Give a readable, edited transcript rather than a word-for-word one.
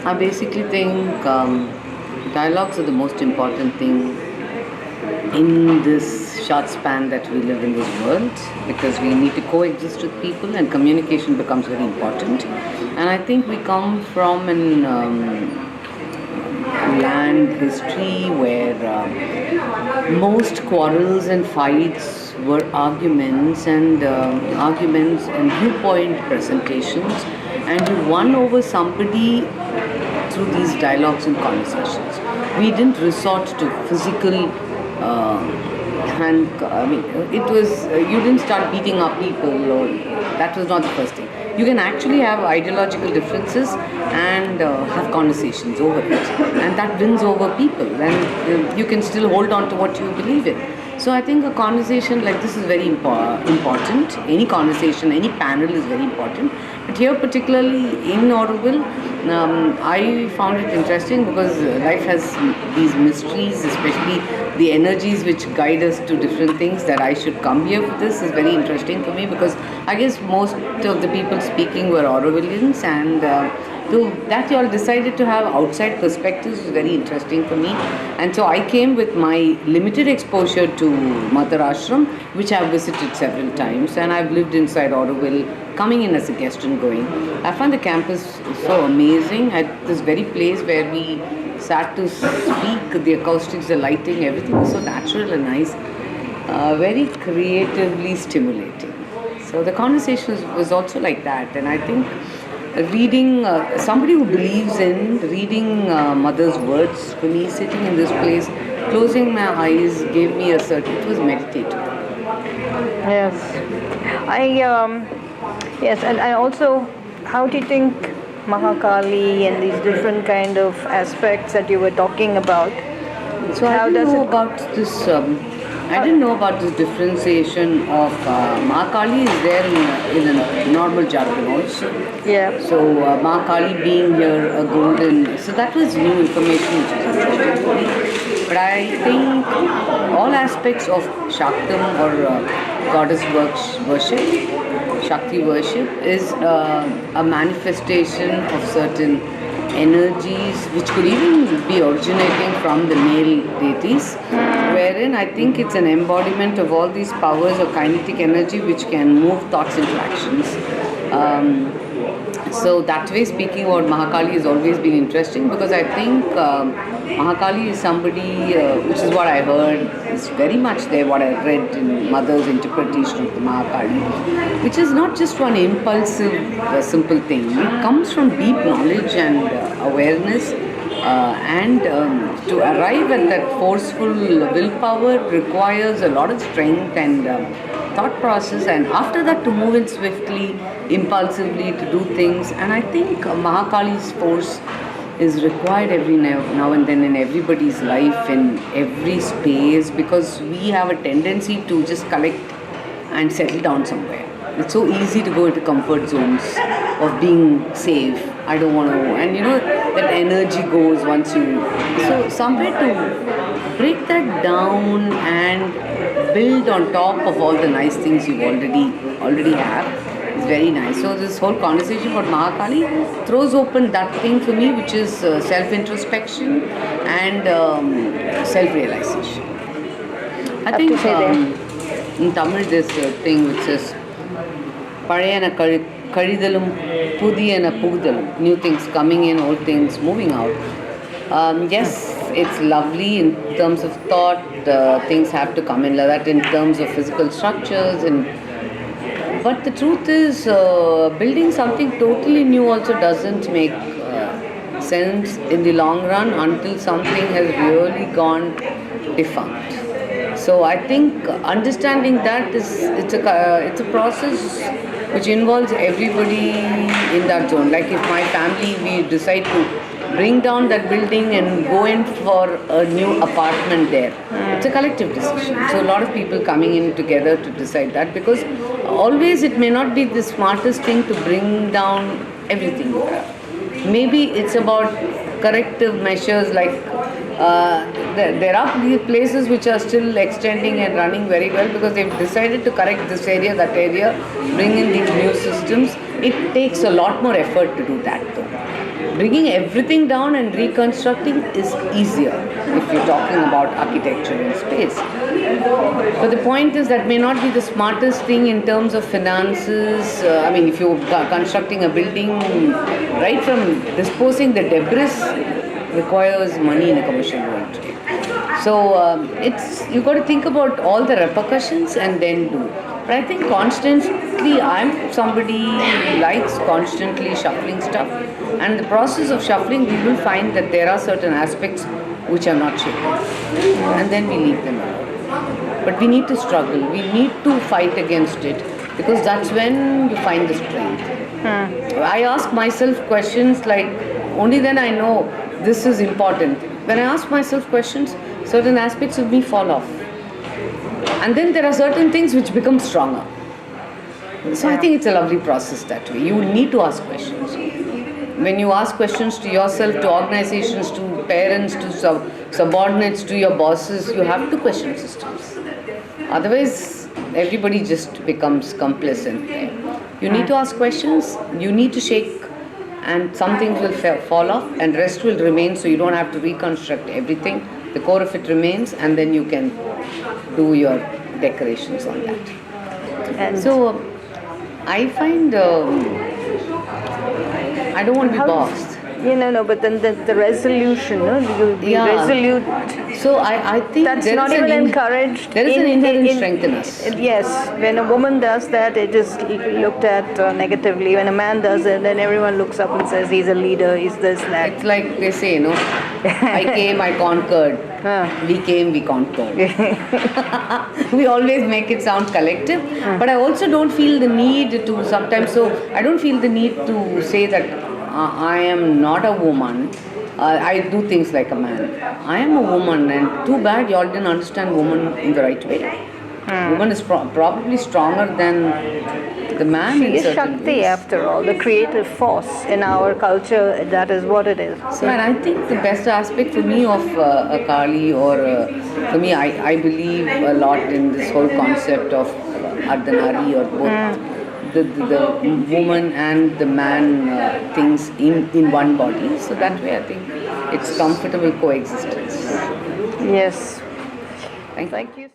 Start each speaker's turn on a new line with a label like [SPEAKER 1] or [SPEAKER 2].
[SPEAKER 1] I basically think dialogues are the most important thing in this short span that we live in this world, because we need to coexist with people and communication becomes very important. And I think we come from an land history where most quarrels and fights were arguments and viewpoint presentations, and you won over somebody through these dialogues and conversations. We didn't resort to physical I mean, it was you didn't start beating up people, or that was not the first thing. You can actually have ideological differences and have conversations over it, and that wins over people, and you can still hold on to what you believe in. So I think a conversation like this is very important. Any conversation, any panel is very important. But here, particularly in Auroville, I found it interesting because life has these mysteries, especially the energies which guide us to different things. That I should come here for this is very interesting for me, because I guess most of the people speaking were Aurovillians, and so that you all decided to have outside perspectives is very interesting for me. And so I came with my limited exposure to Mother Ashram, which I've visited several times, and I've lived inside Auroville, coming in as a guest and going. I found the campus so amazing. At this very place where we sat to speak, the acoustics, the lighting, everything was so natural and nice, very creatively stimulating. So the conversation was also like that, and I think reading somebody who believes in reading mother's words, for me sitting in this place, closing my eyes, gave me a certain, it was meditative.
[SPEAKER 2] Yes, I yes, and I also, how do you think Mahakali and these different kind of aspects that you were talking about?
[SPEAKER 1] So
[SPEAKER 2] How
[SPEAKER 1] I didn't
[SPEAKER 2] does
[SPEAKER 1] know
[SPEAKER 2] it?
[SPEAKER 1] about this. I didn't know about this differentiation of Mahakali is there in a normal jargon also.
[SPEAKER 2] Yeah.
[SPEAKER 1] So Mahakali being here a golden. So that was new information which was interesting for me. But I think all aspects of Shaktam, or goddess worship, Shakti worship, is a manifestation of certain energies which could even be originating from the male deities, wherein I think it's an embodiment of all these powers of kinetic energy which can move thoughts into actions. So that way, speaking about Mahakali has always been interesting, because I think Mahakali is somebody, which is what I heard, is very much there, what I read in Mother's interpretation of the Mahakali, which is not just one impulsive, simple thing. It comes from deep knowledge and awareness, and to arrive at that forceful willpower requires a lot of strength and thought process, and after that to move in swiftly, impulsively, to do things. And I think Mahakali's force is required every now and then in everybody's life, in every space, because we have a tendency to just collect and settle down somewhere. It's so easy to go into comfort zones of being safe. I don't want to, and that energy goes once you. So somewhere to break that down and build on top of all the nice things you already have is very nice. So this whole conversation about Mahakali throws open that thing for me, which is self-introspection and self-realization. I
[SPEAKER 2] Have
[SPEAKER 1] think
[SPEAKER 2] to say there.
[SPEAKER 1] in Tamil there's a thing which says Parayana Karidalum Pudiyana Pugdalum, new things coming in, old things moving out. Yes, it's lovely in terms of thought, things have to come in like that in terms of physical structures, and but the truth is building something totally new also doesn't make sense in the long run until something has really gone defunct. So I think understanding that it's a process which involves everybody in that zone. Like if my family, we decide to bring down that building and go in for a new apartment there, it's a collective decision. So a lot of people coming in together to decide that, because always it may not be the smartest thing to bring down everything. Maybe it's about corrective measures like there are places which are still extending and running very well because they've decided to correct this area, that area, bring in these new systems. It takes a lot more effort to do that though. Bringing everything down and reconstructing is easier if you're talking about architecture in space. But the point is that may not be the smartest thing in terms of finances. I mean, if you're constructing a building, right from disposing the debris requires money in a commercial world today. So it's you got to think about all the repercussions and then do. But I think constantly, I'm somebody who likes constantly shuffling stuff, and the process of shuffling, we will find that there are certain aspects which are not shaken, and then we leave them alone. But we need to struggle. We need to fight against it because that's when you find the strength. I ask myself questions like, only then I know this is important. When I ask myself questions, certain aspects of me fall off. And then there are certain things which become stronger. So I think it's a lovely process that way. You need to ask questions. When you ask questions to yourself, to organizations, to parents, to subordinates, to your bosses, you have to question systems. Otherwise, everybody just becomes complacent there. You need to ask questions, you need to shake, and some things will fall off and rest will remain, so you don't have to reconstruct everything. The core of it remains, and then you can do your decorations on that.
[SPEAKER 2] And
[SPEAKER 1] So I find I don't want to be boxed.
[SPEAKER 2] no, but then the resolution, no? You'll be
[SPEAKER 1] Yeah.
[SPEAKER 2] resolute.
[SPEAKER 1] So I think
[SPEAKER 2] That's
[SPEAKER 1] there
[SPEAKER 2] not
[SPEAKER 1] is
[SPEAKER 2] even
[SPEAKER 1] an
[SPEAKER 2] encouraged.
[SPEAKER 1] There is an inherent strength in us.
[SPEAKER 2] Yes, when a woman does that, it is looked at negatively. When a man does it, then everyone looks up and says he's a leader, he's this, that.
[SPEAKER 1] It's like they say, I came, I conquered. We came, we conquered. We always make it sound collective, but I also don't feel the need to sometimes. So I don't feel the need to say that I am not a woman. I do things like a man. I am a woman, and too bad y'all didn't understand woman in the right way. Woman is probably stronger than the man
[SPEAKER 2] She
[SPEAKER 1] in
[SPEAKER 2] is
[SPEAKER 1] certain
[SPEAKER 2] Shakti
[SPEAKER 1] ways.
[SPEAKER 2] after all, the creative force in our culture, that is what it is.
[SPEAKER 1] So, and I think the best aspect for me of a Kali, or for me, I believe a lot in this whole concept of Ardhanari, or both the woman and the man things in one body. So that way I think it's comfortable coexistence.
[SPEAKER 2] Yes.
[SPEAKER 1] Thank you.
[SPEAKER 2] Thank you.